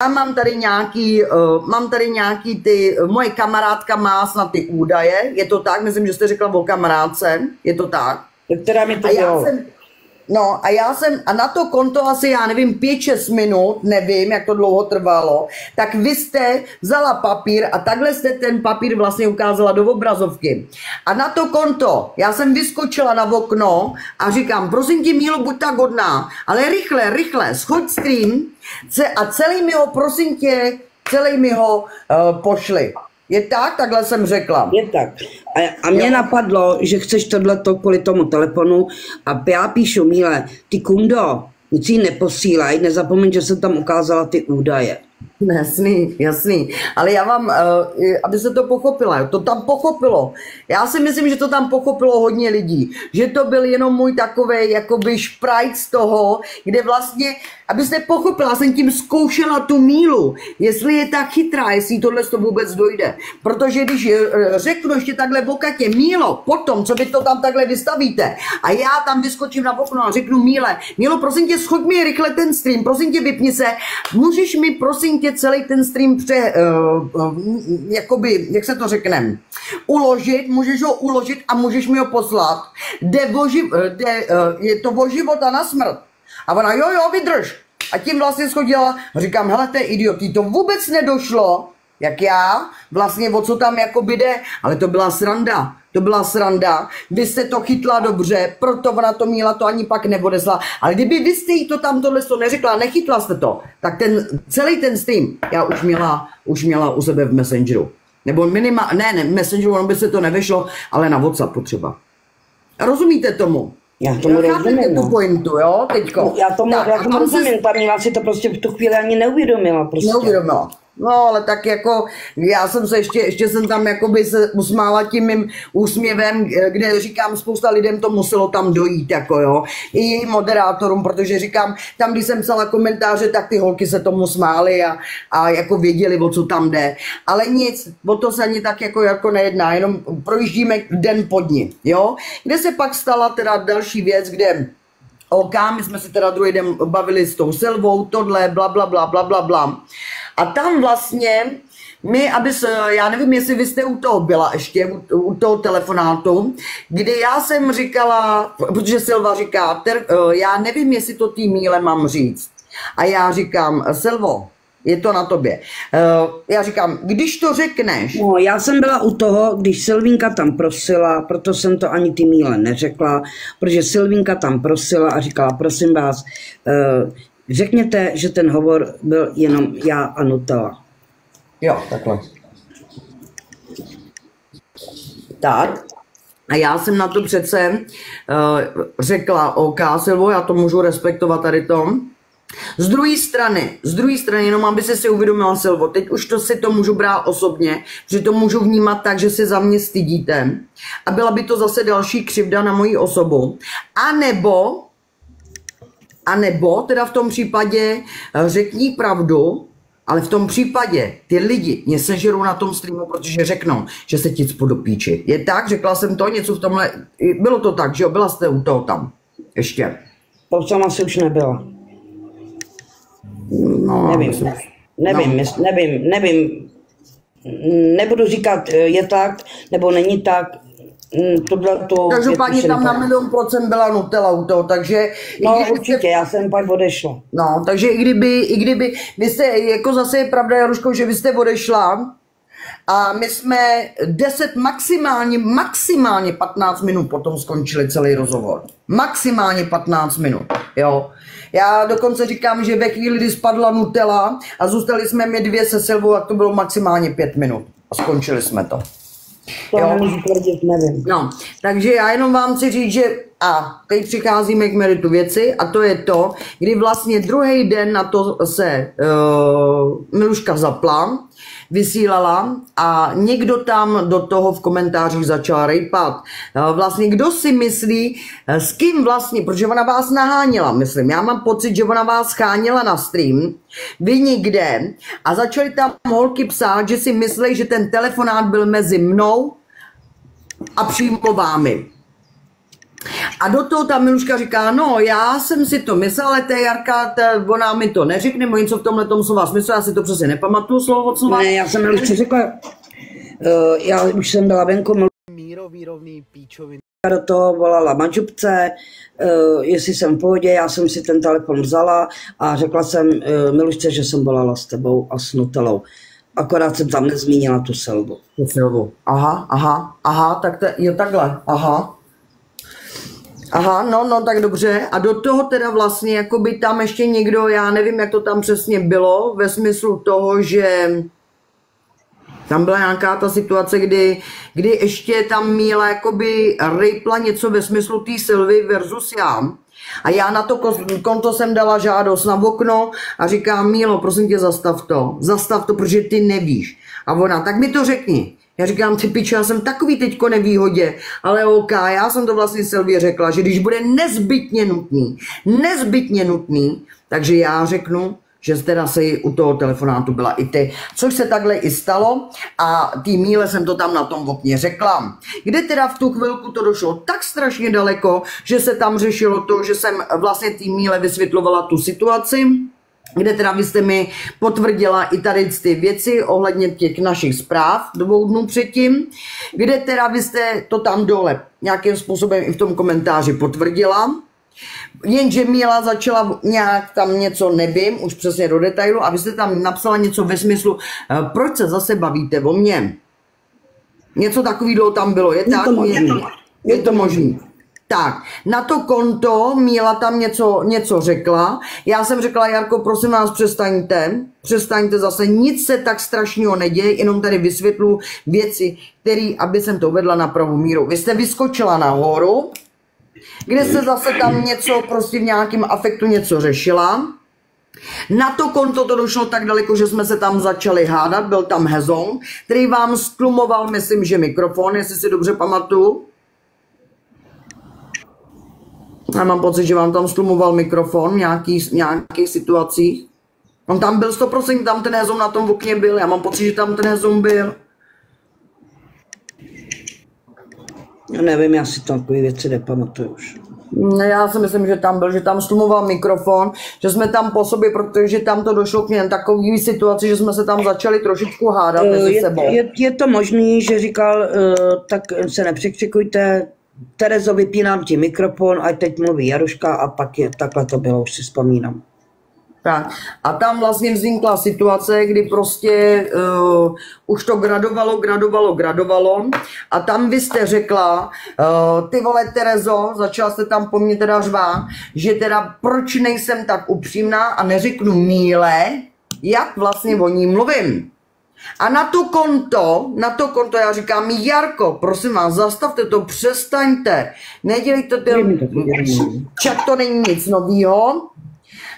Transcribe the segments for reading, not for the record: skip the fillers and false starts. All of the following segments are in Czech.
mám tady nějaký moje kamarádka má snad ty údaje, je to tak? Myslím, že jste řekla o kamarádce, je to tak? Která mi to dělala. A na to konto asi, já nevím, 5-6 minut, nevím, jak to dlouho trvalo, tak vy jste vzala papír a takhle jste ten papír vlastně ukázala do obrazovky. A na to konto, já jsem vyskočila na okno a říkám, prosím tě, Mílo, buď tak hodná, ale rychle, schoď stream a celý mi ho pošli. Je tak? Takhle jsem řekla. Je tak. A mě napadlo, že chceš tohleto kvůli tomu telefonu a já píšu, Míle, ty kundo, nic jí neposílaj, nezapomeň, že jsem tam ukázala ty údaje. Jasný. Ale já vám, aby se to pochopila, to tam pochopilo. Já si myslím, že to tam pochopilo hodně lidí. Že to byl jenom můj takovej jakoby šprajc z toho, kde vlastně, abyste pochopila, jsem tím zkoušela tu Mílu, jestli je tak chytrá, jestli tohle to vůbec dojde. Protože když řeknu ještě takhle v okatě, Mílo, potom, co vy to tam takhle vystavíte, a já tam vyskočím na okno a řeknu, Mílo, prosím tě, schoď mi rychle ten stream, prosím tě, vypni se, můžeš mi, prosím tě, celý ten stream jakoby, jak se to řekne, můžeš ho uložit a můžeš mi ho poslat. Je to o život a na smrt. A ona, jo, vydrž. A tím vlastně schodila, říkám, hele, to je idiot, to vůbec nedošlo, jak já, vlastně o co tam jakoby jde, ale to byla sranda, vy jste to chytla dobře, proto ona to Míla to ani pak neodesla, ale kdyby vy jste jí to tam tohle neřekla, nechytla jste to, tak celý ten stream, já už měla u sebe v Messengeru, nebo ne, v Messengeru, ono by se to nevešlo, ale na WhatsAppu třeba. Rozumíte tomu? Já tomu rozumím, tu pointu, jo, teďko. Já tomu rozumím, ta Míla si to prostě v tu chvíli ani neuvědomila. Neuvědomila. No, ale tak jako, já jsem se ještě jsem tam jakoby se usmála tím mým úsměvem, kde říkám, spousta lidem to muselo tam dojít, jako jo, i jejím moderátorům, protože říkám, tam, když jsem psala komentáře, tak ty holky se tomu smály a jako věděli, o co tam jde. Ale nic, o to se ani tak jako nejedná, jenom projíždíme den po dni, jo. Kde se pak stala teda další věc, kde my jsme si teda druhý den bavili s tou Silvou, tohle, bla. A tam vlastně já nevím, jestli vy jste u toho byla ještě, u toho telefonátu, kdy já jsem říkala, protože Silva říká, já nevím, jestli to tý Míle mám říct. A já říkám, Silvo, je to na tobě. Já říkám, když to řekneš... No, já jsem byla u toho, když Silvínka tam prosila, proto jsem to ani ty Míle neřekla, protože Silvínka tam prosila a říkala, prosím vás, řekněte, že ten hovor byl jenom já a Nutella. Jo, takhle. Tak. A já jsem na to přece řekla, OK, Silvo, já to můžu respektovat tady tom. Z druhé strany, jenom aby si uvědomila, Silvo, teď už si to můžu brát osobně, že to můžu vnímat tak, že se za mě stydíte a byla by to zase další křivda na moji osobu. A nebo teda v tom případě řekni pravdu, ale v tom případě ty lidi mě sežerou na tom streamu, protože řeknou, že se ti cpu do píči. Je tak? Řekla jsem to něco v tomhle, bylo to tak, že jo? Byla jste u toho tam ještě. To jsem asi už nebyla. No, nevím. Nebudu říkat, je tak, nebo není tak. Každopádně tam na 1,000,000% byla Nutella u toho, takže... No určitě, já jsem pak odešla. No, takže i kdyby, vy jste, jako zase je pravda, Jaruško, že vy jste odešla a my jsme 10, maximálně 15 minut potom skončili celý rozhovor. Maximálně 15 minut, jo. Já dokonce říkám, že ve chvíli, kdy spadla Nutella a zůstali jsme my dvě se Silvou, tak to bylo maximálně 5 minut a skončili jsme to. To nemůžu tvrdit, nevím. No, takže já jenom vám chci říct, že teď přicházíme k meritu věci a to je to, kdy vlastně druhý den na to se Miluška zapla, vysílala a někdo tam do toho v komentářích začal rejpat. Vlastně kdo si myslí, s kým vlastně, protože ona vás naháněla, myslím, já mám pocit, že ona vás cháněla na stream, vy nikde a začaly tam holky psát, že si myslí, že ten telefonát byl mezi mnou a přímo vámi. A do toho ta Miluška říká, no já jsem si to myslela, ale ta Jarka, ona mi to neřekne, nebo něco v tomhletom slova smyslu, já si to přesně nepamatuju slovo od slova. Ne, já jsem Milušce řekla, já už jsem byla venku, Míro, výrovný píčoviny. do toho volala manžubce, jestli jsem v pohodě, já jsem si ten telefon vzala a řekla jsem Milušce, že jsem volala s tebou a s Nutelou. Akorát jsem tam nezmínila tu Silvu. Aha, tak jo takhle, Aha, no tak dobře. A do toho teda vlastně, jakoby tam ještě někdo, já nevím, jak to tam přesně bylo, ve smyslu toho, že tam byla nějaká ta situace, kdy ještě tam Míla jakoby rejpla něco ve smyslu té Silvy versus já. A já na to konto jsem dala žádost na okno a říkám, Mílo, prosím tě, zastav to, protože ty nevíš. A ona, tak mi to řekni. Já říkám, ty piče, já jsem takový teďko nevýhodě, ale OK, já jsem to vlastně Silvě řekla, že když bude nezbytně nutný, takže já řeknu, že teda si u toho telefonátu byla i ty, což se takhle i stalo a tý Míle jsem to tam na tom okně řekla. Kde teda v tu chvilku to došlo tak strašně daleko, že se tam řešilo to, že jsem vlastně tý Míle vysvětlovala tu situaci, kde teda vy jste mi potvrdila i tady ty věci ohledně těch našich zpráv 2 dnů předtím, kde teda vy jste to tam dole nějakým způsobem i v tom komentáři potvrdila. Jenže Míla začala nějak tam něco, nevím, už přesně do detailu, a vy jste tam napsala něco ve smyslu, proč se zase bavíte o mně? Něco takového tam bylo, je tak? Je to možný. Tak, na to konto Míla tam něco řekla. Já jsem řekla, Jarko, prosím vás, přestaňte zase, nic se tak strašného neděje, jenom tady vysvětlu věci, které, aby jsem to uvedla na pravou míru. Vy jste vyskočila nahoru, kde se zase tam něco, prostě v nějakém afektu něco řešila. Na to konto to došlo tak daleko, že jsme se tam začali hádat, byl tam Hezon, který vám stlumoval, myslím, že mikrofon, jestli si dobře pamatuju. Já mám pocit, že vám tam stlumoval mikrofon v nějakých situacích. On tam byl 100%, tam ten Hezon na tom okně byl, já mám pocit, že tam ten Hezon byl. Já nevím, já si tam takové věci nepamatuju už. Já si myslím, že tam byl, že tam stlumoval mikrofon, že jsme tam po sobě, protože tam to došlo k něm takový situaci, že jsme se tam začali trošičku hádat mezi sebou. Je to možný, že říkal, tak se nepřekřikujte, Terezo, vypínám ti mikrofon, a teď mluví Jaruška, a pak takhle to bylo, už si vzpomínám. Tak. A tam vlastně vznikla situace, kdy prostě už to gradovalo a tam vy jste řekla, ty vole Terezo, začala jste tam po mně teda řvát, že teda proč nejsem tak upřímná a neřeknu Míle, jak vlastně o ní mluvím. A na to konto já říkám, Jarko, prosím vás, zastavte to, přestaňte, nedělejte to, čak to není nic novýho.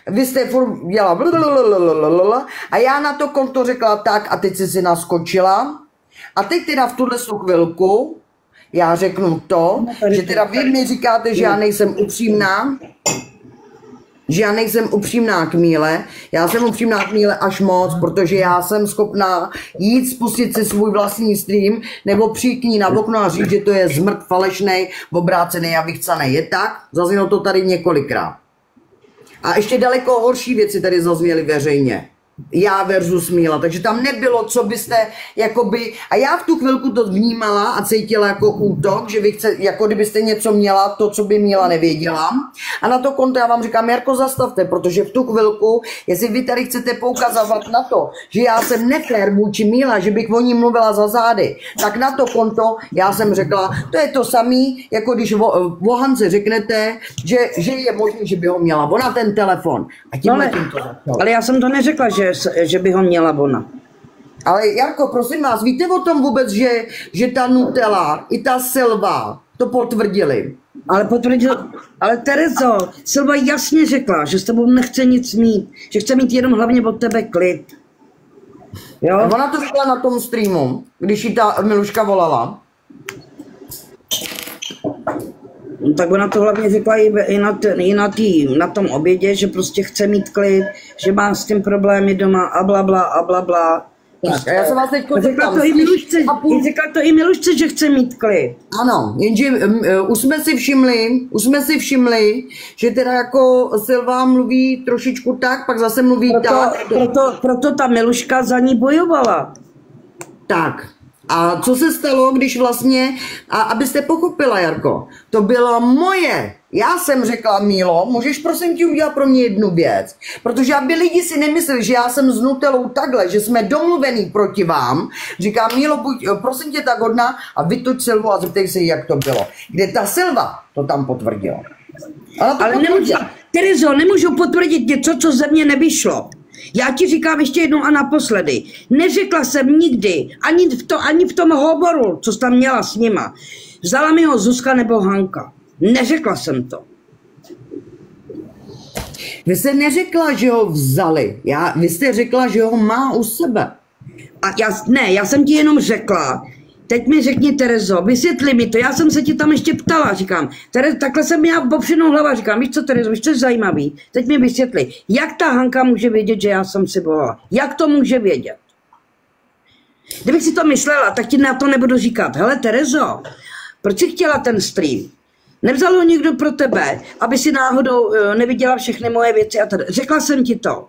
Vy jste furt dělala a já na to konto řekla tak a teď si naskočila a teď teda v tuhle chvilku já řeknu to, že teda vy mi říkáte, že já nejsem upřímná, k Míle. Já jsem upřímná k Míle až moc, protože já jsem schopná jít spustit si svůj vlastní stream nebo přijít k ní na okno a říct, že to je zmrt falešnej, obrácený a vychcanej. Je tak? Zaznělo to tady několikrát. A ještě daleko horší věci tady zazněly veřejně. Já versus Míla, takže tam nebylo, co byste, jakoby, a já v tu chvilku to vnímala a cítila jako útok, že vy chce, jako kdybyste něco měla, to, co by Míla nevěděla. A na to konto já vám říkám, Jarko, zastavte, protože v tu chvilku, jestli vy tady chcete poukazovat na to, že já jsem nefér vůči Míla, že bych o ní mluvila za zády, tak na to konto já jsem řekla, to je to samý, jako když o Hance řeknete, že je možné, že by ho měla ona ten telefon. A tímhle tím to začalo. Ale já jsem to neřekla, že by ho měla ona. Ale Jarko, prosím vás, víte o tom vůbec, že ta Nutella i ta Silva to potvrdili? Ale Terezo, Silva jasně řekla, že s tebou nechce nic mít, že chce mít jenom hlavně od tebe klid. Jo? Ona to řekla na tom streamu, když jí ta Miluška volala. No, tak ona to hlavně řekla i na tom obědě, že prostě chce mít klid, že má s tím problémy doma a blabla a blabla. Tak, a já se vás teď řekla to i Milušce, že chce mít klid. Ano, jenže už jsme si všimli, že teda jako Silva mluví trošičku tak, pak zase mluví tak. Proto ta Miluška za ní bojovala. Tak. A co se stalo, když vlastně, a abyste pochopila, Jarko, to byla moje. Já jsem řekla, Mílo, můžeš prosím ti udělat pro mě jednu věc, protože aby lidi si nemysleli, že já jsem s Nutelou takhle, že jsme domluvený proti vám. Říkám, Mílo, buď prosím tě tak hodná a vytoč Silvu a zeptej se jí, jak to bylo. Kde ta Silva to tam potvrdila. Ale Terezo, nemůžu potvrdit něco, co ze mě nevyšlo. Já ti říkám ještě jednou a naposledy. Neřekla jsem nikdy, ani v tom hovoru, co jsi tam měla s nima. Vzala mi ho Zuzka nebo Hanka. Neřekla jsem to. Vy jste neřekla, že ho vzali. Vy jste řekla, že ho má u sebe. Já jsem ti jenom řekla, teď mi řekni, Terezo, vysvětli mi to, já jsem se ti tam ještě ptala, říkám, takhle jsem měla popřenou hlava, říkám, víš co, Terezo, víš co je zajímavý, teď mi vysvětli, jak ta Hanka může vědět, že já jsem si volala, jak to může vědět? Kdybych si to myslela, tak ti na to nebudu říkat, hele Terezo, proč jsi chtěla ten stream? Nevzal ho někdo pro tebe, aby si náhodou neviděla všechny moje věci a tady. Řekla jsem ti to.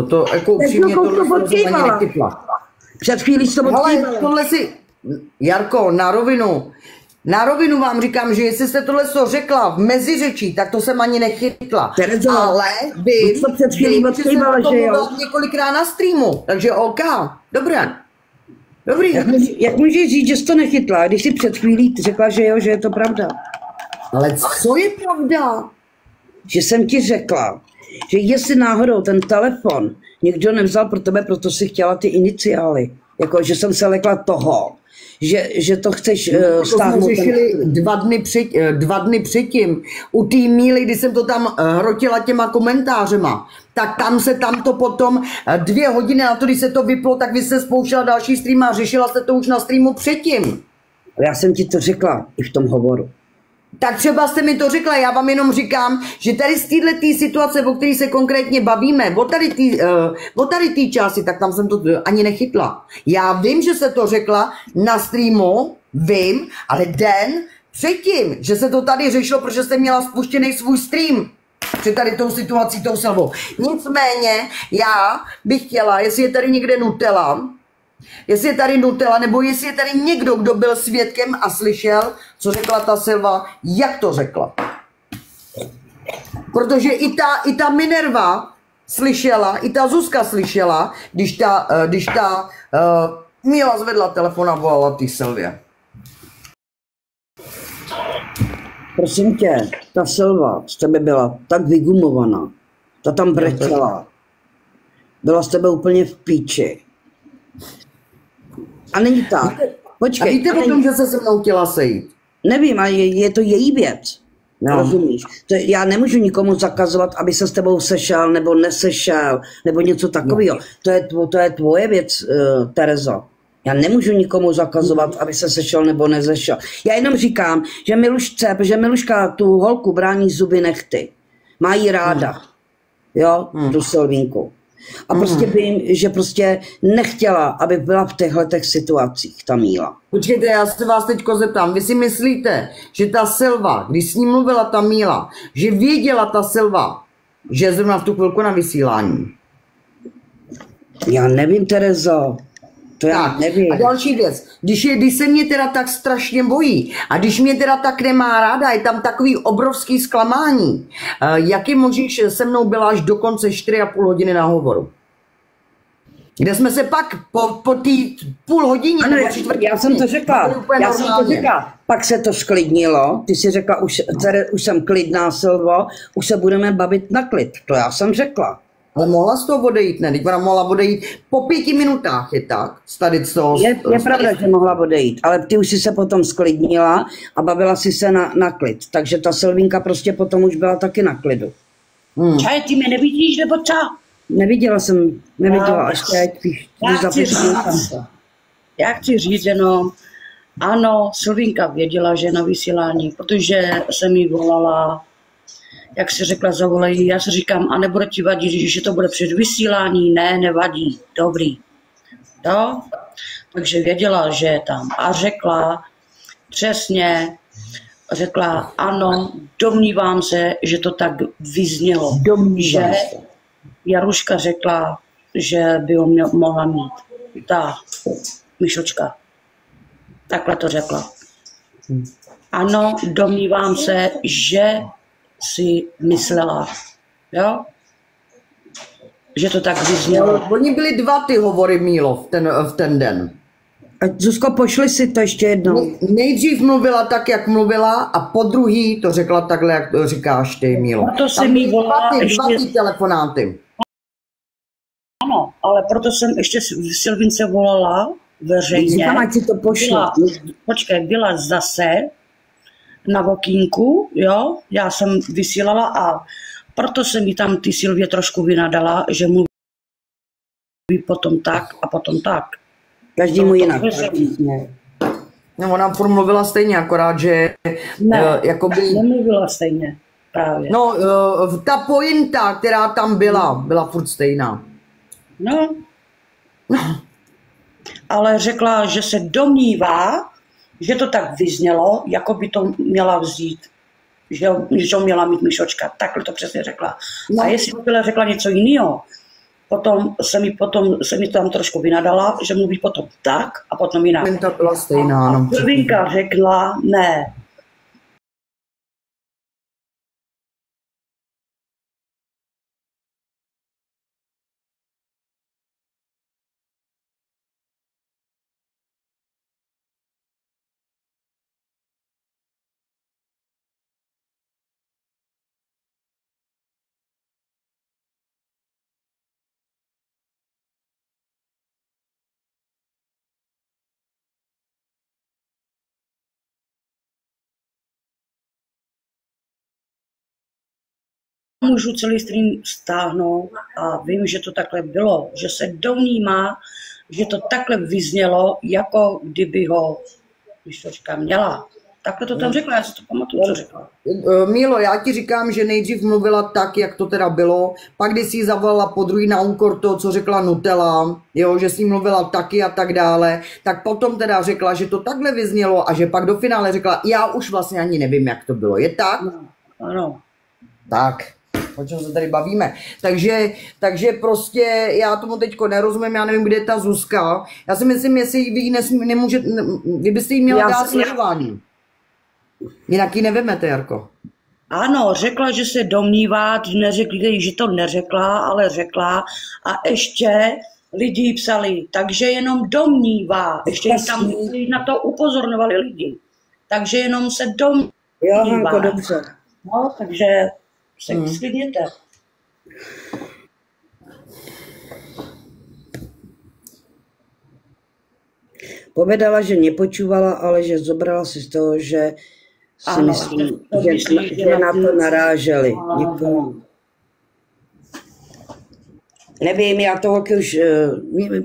To jako upřímně tohle nekypla. Před chvílí jsi to odkývala. Tohle si, Jarko, na rovinu vám říkám, že jestli jste tohle řekla v meziřečí, tak to jsem ani nechytla. Terezo, ale vím, to před chvílí odkývala, že jo. Několikrát na streamu, takže OK, dobré. Dobrý. Jak můžeš říct, že jsi to nechytla, když jsi před chvílí řekla, že jo, že je to pravda? Ale co je pravda? Že jsem ti řekla, že jestli náhodou ten telefon někdo nevzal pro tebe, proto si chtěla ty iniciály. Jako, že jsem se lekla toho, že to chceš stáhnout. To jsme řešili dva dny předtím. U té Míly, kdy jsem to tam hrotila těma komentářema, tak tam to potom 2 hodiny na to, když se to vyplo, tak vy jste spouštěla další stream a řešila jste to už na streamu předtím. Já jsem ti to řekla i v tom hovoru. Tak třeba jste mi to řekla, já vám jenom říkám, že tady z této situace, o které se konkrétně bavíme, o tady té části, tak tam jsem to ani nechytla. Já vím, že se to řekla na streamu, vím, ale den předtím, že se to tady řešilo, protože jste měla spuštěný svůj stream před tady tou situací, tou Silvou. Nicméně já bych chtěla, jestli je tady někde Nutella, nebo jestli je tady někdo, kdo byl svědkem a slyšel, co řekla ta Silva, jak to řekla. Protože i ta Minerva slyšela, i ta Zuzka slyšela, když ta Míla zvedla telefon a volala té Silvě. Prosím tě, ta Silva z tebe byla tak vygumovaná, ta tam brečela, byla z tebe úplně v píči. A není tak. Počkej. A víte o tom, že se mnou chtěla sejít? Nevím, ale je to její věc. No. Rozumíš? Já nemůžu nikomu zakazovat, aby se s tebou sešel nebo nesešel, nebo něco takového. No. To je tvoje věc, Terezo. Já nemůžu nikomu zakazovat, aby se sešel nebo nezešel. Já jenom říkám, že Milušce, protože Miluška tu holku brání zuby nechty. Má jí ráda. Jo, tu Silvínku. A prostě vím, že prostě nechtěla, aby byla v těchto situacích ta Míla. Počkejte, já se vás teďko zeptám. Vy si myslíte, že ta Silva, když s ní mluvila ta Míla, že věděla ta Silva, že je zrovna v tu chvilku na vysílání? Já nevím, Terezo. To já nevím. A další věc, když se mě teda tak strašně bojí a když mě teda tak nemá ráda, je tam takový obrovský zklamání, jak je možný, že se mnou byla až do konce 4,5 hodiny na hovoru? Kde jsme se pak po té půl hodině... Ano, já jsem to řekla. Pak se to sklidnilo. Ty jsi řekla, už jsem klidná, Silvo, už se budeme bavit na klid. To já jsem řekla. Ale mohla z toho odejít, ne? Teď ona mohla odejít po 5 minutách, je tak? Je pravda, že mohla odejít, ale ty už si se potom sklidnila a bavila si se na klid. Takže ta Silvínka prostě potom už byla taky na klidu. Čaj, ty mě nevidíš, nebo co? Neviděla, až teď. Já chci říct jenom, ano, Silvínka věděla, že je na vysílání, protože jsem jí volala, jak si řekla, zavolej, já si říkám, a nebude ti vadit, že to bude před vysílání? Ne, nevadí, dobrý. Jo? Takže věděla, že je tam. A řekla přesně, řekla ano, domnívám se, že to tak vyznělo. Že Jaruška řekla, že by ho mohla mít. Ta Mišočka. Takhle to řekla. Ano, domnívám se, že si myslela. Jo? Že to tak vyznělo. Oni byli 2 ty hovory, Mílo, v ten den. A Zuzko, pošli si to ještě jednou. Nejdřív mluvila tak, jak mluvila, a po druhý to řekla takhle, jak to říkáš ty, Mílo. To se mi volala dva ty telefonáty. Ano, ale proto jsem ještě Silvince volala veřejně. Říkám, ať si to pošla. Byla zase na vokínku, jo, já jsem vysílala a proto jsem mi tam ty Silvě trošku vynadala, že mluví potom tak a potom tak. Každému jinak. No, ona furt mluvila stejně, akorát, že ne, jakoby... nemluvila stejně právě. No, ta pointa, která tam byla furt stejná. No. Ale řekla, že se domnívá, že to tak vyznělo, jako by to měla vzít, že to měla mít Mišočka. Takhle to přesně řekla. No. A jestli byla řekla něco jiného, potom se mi tam trošku vynadala, že mluví potom tak a potom jinak. To byla stejná, no. Silvinka řekla ne. Můžu celý stream stáhnout a vím, že to takhle bylo, že se domnívá, že to takhle vyznělo, jako kdyby ho Mišočka měla. Takhle to tam řekla, já si to pamatuju, co řekla. Mílo, já ti říkám, že nejdřív mluvila tak, jak to teda bylo, pak když si ji zavolala podruhý na úkor toho, co řekla Nutella, jo, že s ní mluvila taky a tak dále, tak potom teda řekla, že to takhle vyznělo a že pak do finále řekla, já už vlastně ani nevím, jak to bylo. Je tak? No, ano. Tak. O čem se tady bavíme. Takže prostě já tomu teďko nerozumím, já nevím, kde je ta Zuzka. Já si myslím, jestli vy byste jí měla dát sledování. Jinak ji nevemete, Jarko. Ano, řekla, že se domnívá, neřekli, že to neřekla, ale řekla a ještě lidi psali, takže jenom domnívá. Ještě tam na to upozorňovali lidi. Takže jenom se domnívá. Jo, Hanko, dobře. No, takže se sklidněte. Povedala, že nepočúvala, ale že zobrala si z toho, že si myslím, že na to naráželi. Děkuji. Nevím,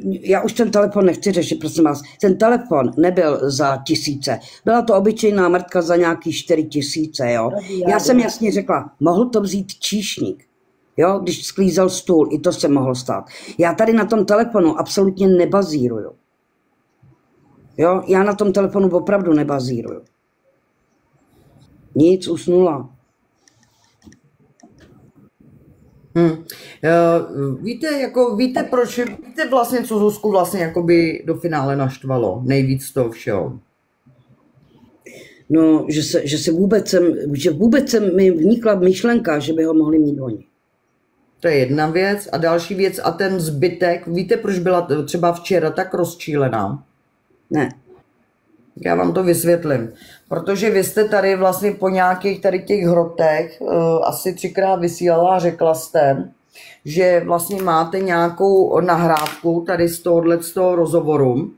já už ten telefon nechci řešit, prosím vás. Ten telefon nebyl za 1000. Byla to obyčejná mrtka za nějaký 4000, jo. Já jsem jasně řekla, mohl to vzít číšník, jo, když sklízel stůl, i to se mohlo stát. Já tady na tom telefonu absolutně nebazíruju. Jo, já na tom telefonu opravdu nebazíruju. Nic, usnula. Víte vlastně, co Zuzku vlastně jakoby do finále naštvalo nejvíc z toho všeho? No, že vůbec mi vnikla myšlenka, že by ho mohli mít oni. To je jedna věc. A další věc, a ten zbytek, víte, proč byla třeba včera tak rozčílená? Ne. Já vám to vysvětlím. Protože vy jste tady vlastně po nějakých tady těch hrotech asi 3krát vysílala a řekla jste, že vlastně máte nějakou nahrávku tady z toho rozhovoru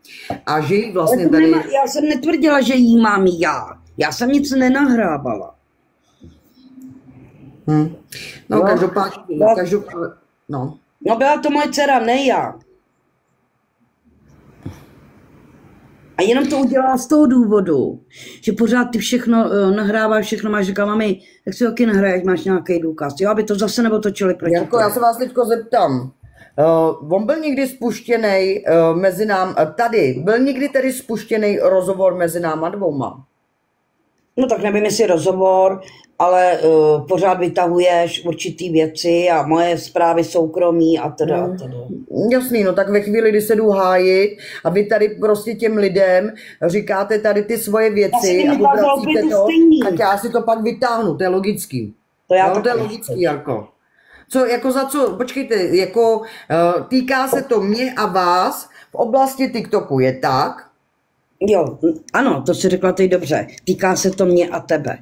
a že ji vlastně tady... Já jsem netvrdila, že jí mám já. Já jsem nic nenahrávala. No, každopádně... No, byla to moje dcera, ne já. A jenom to udělala z toho důvodu, že pořád ty všechno nahráváš, všechno máš, říká, mami, jak si taky nahraješ, máš nějaký důkaz, jo, aby to zase neotočili proti. Janko, já se vás teďko zeptám, On byl někdy spuštěný mezi nám, tady, byl někdy tedy spuštěný rozhovor mezi náma dvouma? No tak nevím, jestli rozhovor, ale pořád vytahuješ určitý věci a moje zprávy soukromí a teda. Jasný, no tak ve chvíli, kdy se jdu hájit a vy tady prostě těm lidem říkáte tady ty svoje věci a popracíte to, tak já si to pak vytáhnu, to je logický. To je logický, jako. Co, jako za co, počkejte, jako týká se to mě a vás v oblasti TikToku, je tak? Jo, ano, to si řekla ty dobře. Týká se to mě a tebe,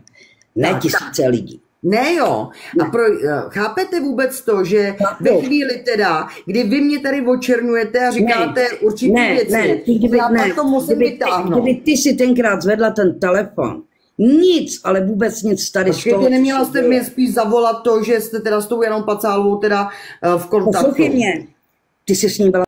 ne tisíce lidí. Ne jo. A chápete vůbec to, že ve chvíli teda, kdy vy mě tady očernujete a říkáte určitě věci, já pak to musím vytáhnout. Kdyby ty si tenkrát zvedla ten telefon, nic, ale vůbec nic tady z toho. Neměla jste mě spíš zavolat to, že jste teda s tou Janou Pacálovou teda v kontaktu. Poslouchej mě, ty jsi s ní byla